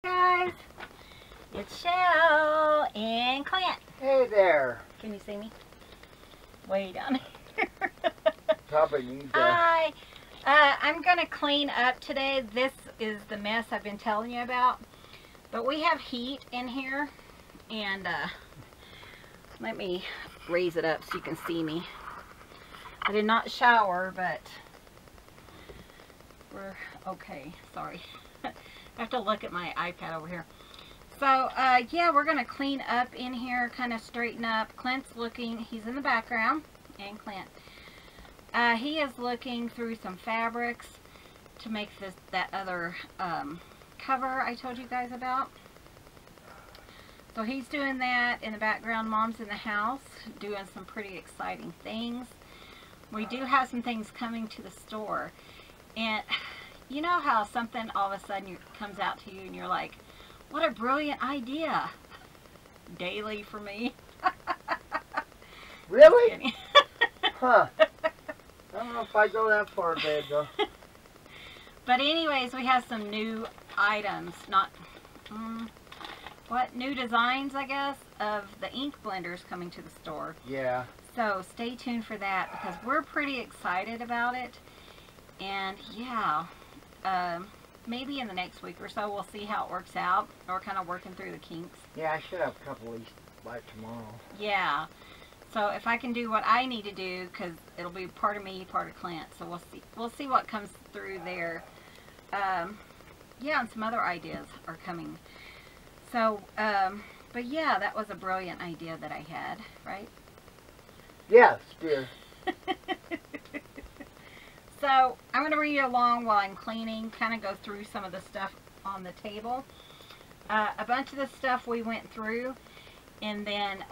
Guys, it's Shell and Clint. Hey there. Can you see me? Way down here. Probably need to. Hi. I'm going to clean up today. This is the mess I've been telling you about. But we have heat in here. And let me raise it up so you can see me. I did not shower, but we're okay. Sorry. I have to look at my iPad over here. So, yeah, we're going to clean up in here, kind of straighten up. Clint's looking, he's in the background, and Clint. He is looking through some fabrics to make that other cover I told you guys about. So he's doing that in the background. Mom's in the house doing some pretty exciting things. We do have some things coming to the store. And you know how something all of a sudden comes out to you and you're like, what a brilliant idea. Daily for me. Really? Huh. I don't know if I go that far, babe, though. But anyways, we have some new items. New designs, I guess, of the ink blenders coming to the store. Yeah. So stay tuned for that because we're pretty excited about it. And yeah, maybe in the next week or so we'll see how it works out. We're kind of working through the kinks. Yeah, I should have a couple of these by tomorrow. Yeah. So if I can do what I need to do, because it'll be part of me, part of Clint. So we'll see. We'll see what comes through there. Yeah, and some other ideas are coming. So, but yeah, that was a brilliant idea that I had, right? Yes, dear. So I'm going to read you along while I'm cleaning, kind of go through some of the stuff on the table. A bunch of the stuff we went through, and then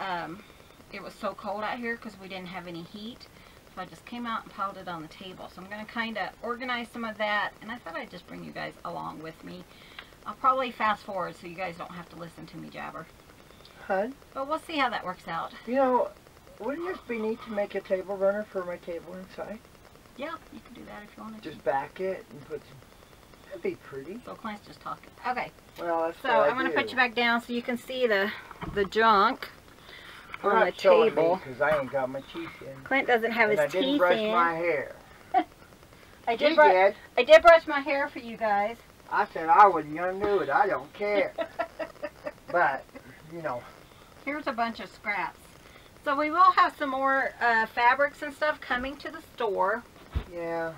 it was so cold out here because we didn't have any heat. So I just came out and piled it on the table. So I'm going to kind of organize some of that, and I thought I'd just bring you guys along with me. I'll probably fast forward so you guys don't have to listen to me jabber. Hun? But we'll see how that works out. You know, wouldn't it just be neat to make a table runner for my table inside? Yeah, you can do that if you wanted to. Just back it and put some... That'd be pretty. So Clint's just talking. Okay. Well, that's so I'm going to put you back down so you can see the junk on the table. Because I ain't got my teeth in. Clint doesn't have his teeth in. I didn't brush my hair. I did brush my hair for you guys. I said I was young do it. I don't care. But, you know. Here's a bunch of scraps. So we will have some more fabrics and stuff coming to the store. Yeah.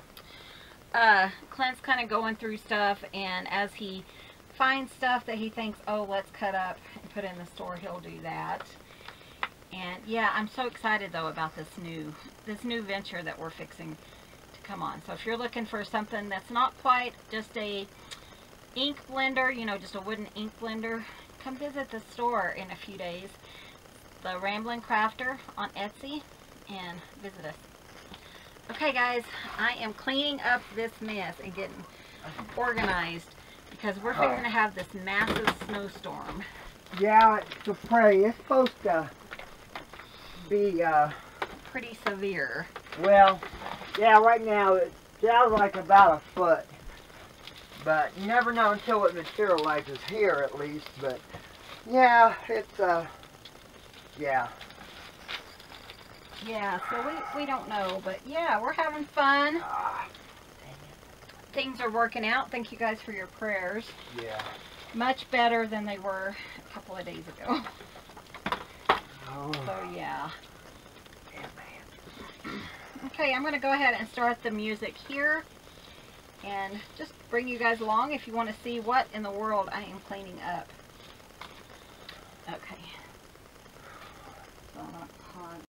Clint's kind of going through stuff, and as he finds stuff that he thinks, oh, let's cut up and put in the store, he'll do that. And yeah, I'm so excited though about this new venture that we're fixing to come on. So if you're looking for something that's not quite just a ink blender, you know, just a wooden ink blender, come visit the store in a few days. The Rambling Crafter on Etsy, and visit us. Okay guys, I am cleaning up this mess and getting organized because we're fixing to have this massive snowstorm. Yeah, it's pretty. It's supposed to be pretty severe. Well, yeah, right now it sounds like about a foot. But you never know until it materializes here at least. But yeah, it's yeah. Yeah, so we don't know, but yeah, we're having fun. Things are working out. Thank you guys for your prayers. Yeah. Much better than they were a couple of days ago. Oh. So yeah. Okay, I'm going to go ahead and start the music here. And just bring you guys along if you want to see what in the world I am cleaning up. Okay. So I'm going to pause.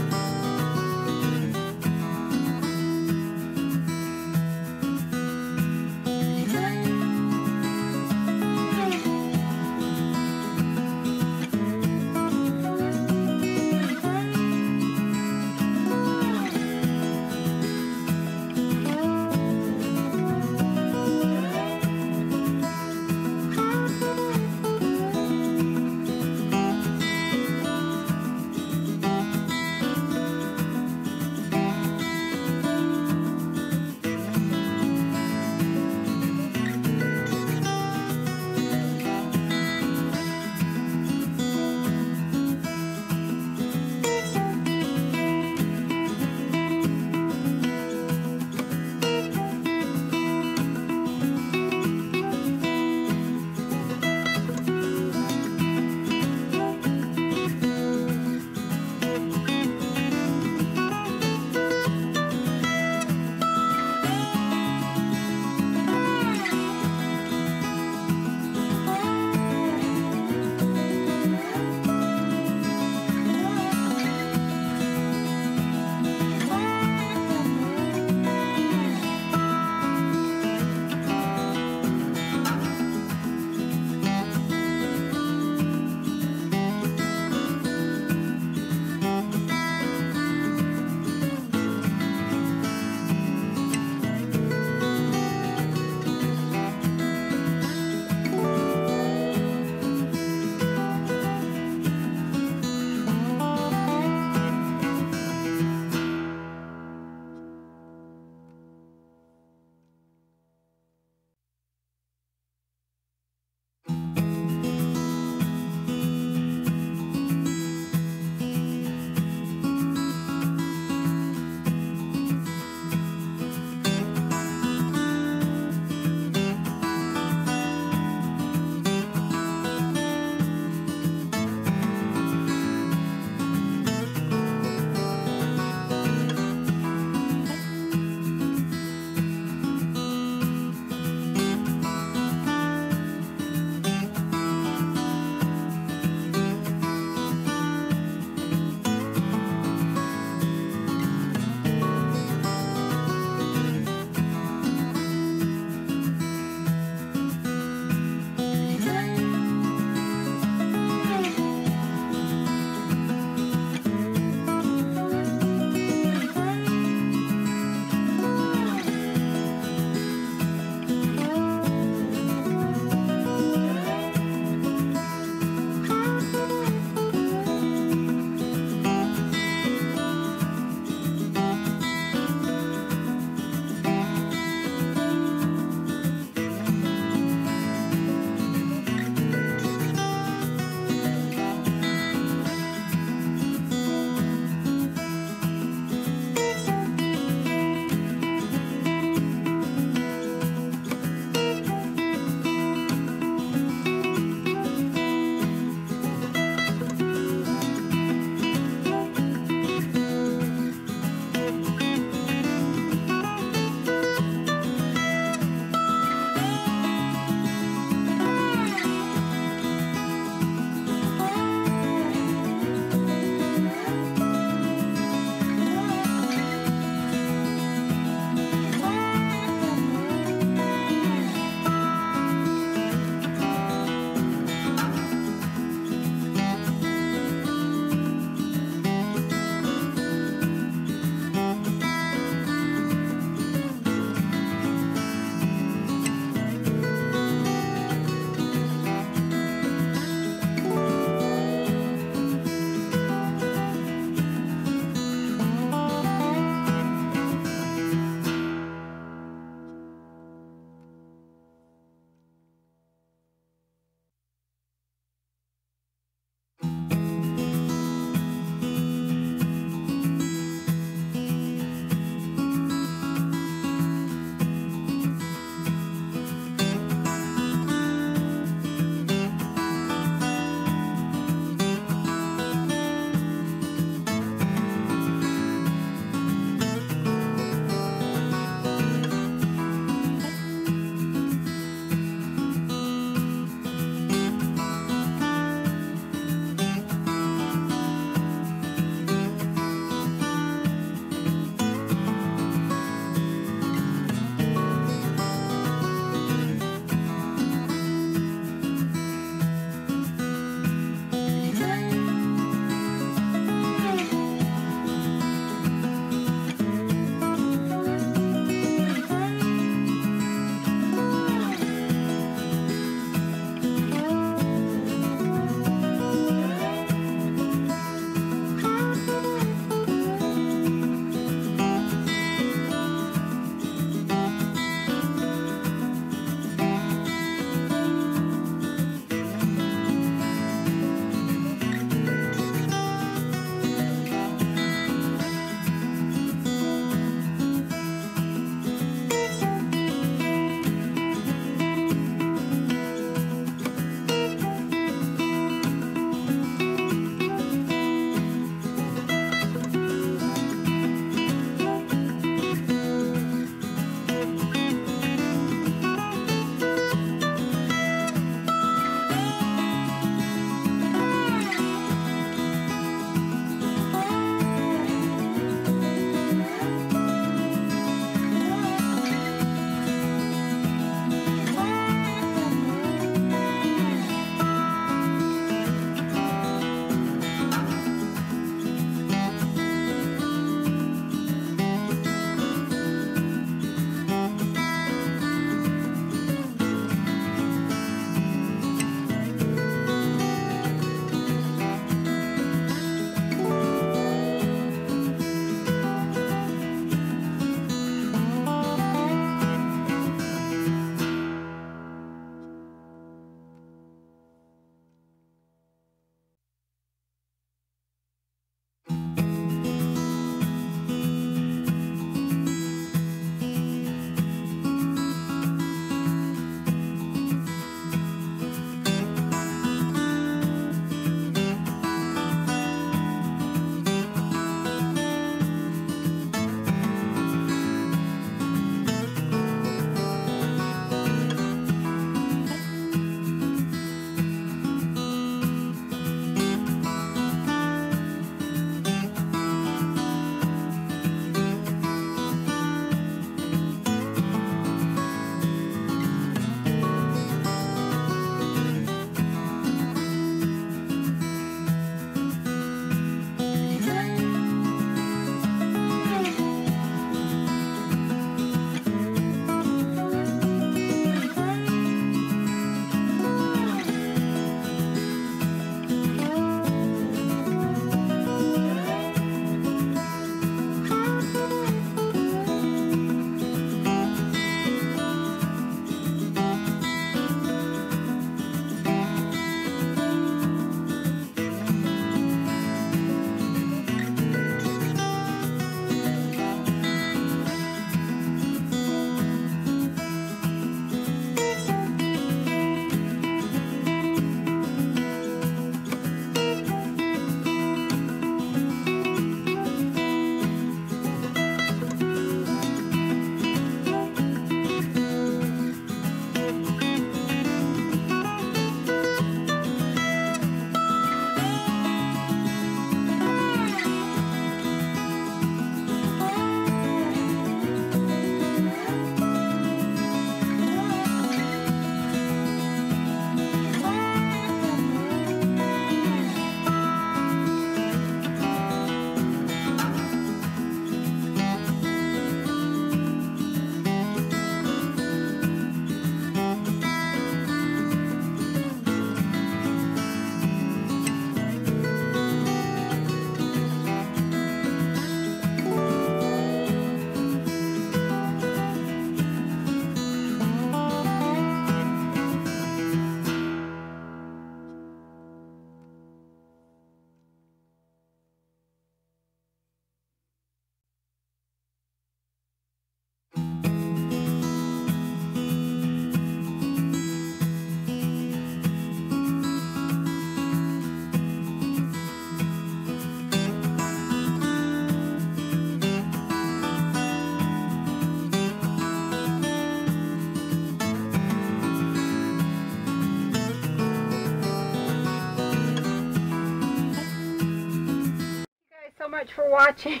much for watching.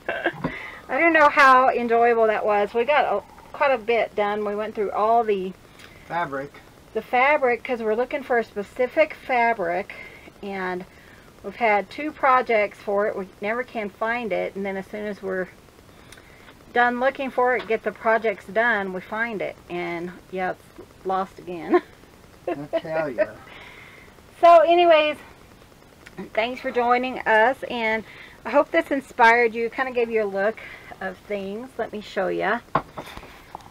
I don't know how enjoyable that was. We got quite a bit done. We went through all the fabric. The fabric, because we're looking for a specific fabric, and we've had 2 projects for it. We never can find it, and then as soon as we're done looking for it, get the projects done, we find it, and yeah, it's lost again. I tell you. So anyways, thanks for joining us, and I hope this inspired you, kind of gave you a look of things. Let me show you.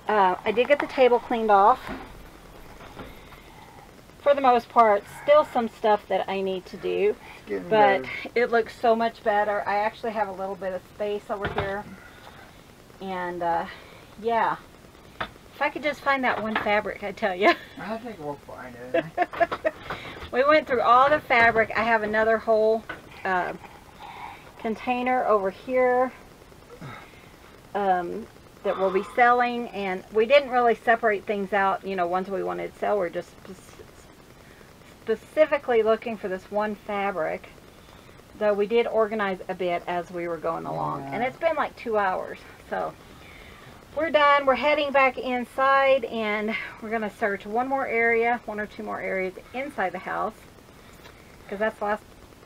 I did get the table cleaned off. For the most part, still some stuff that I need to do, but better. It looks so much better. I actually have a little bit of space over here, and yeah, if I could just find that one fabric, I tell you. I think we'll find it. We went through all the fabric. I have another whole container over here that we'll be selling, and we didn't really separate things out, you know, ones we wanted to sell. We're just specifically looking for this one fabric, though we did organize a bit as we were going along. Yeah. And it's been like 2 hours, so we're done. We're heading back inside, and we're going to search one more area, 1 or 2 more areas inside the house, because that's the last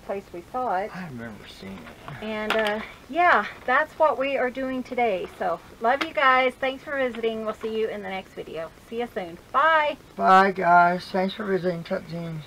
place we saw it. I remember seeing it. And yeah, that's what we are doing today. So love you guys. Thanks for visiting. We'll see you in the next video. See you soon. Bye. Bye, guys. Thanks for visiting Tattered Dream.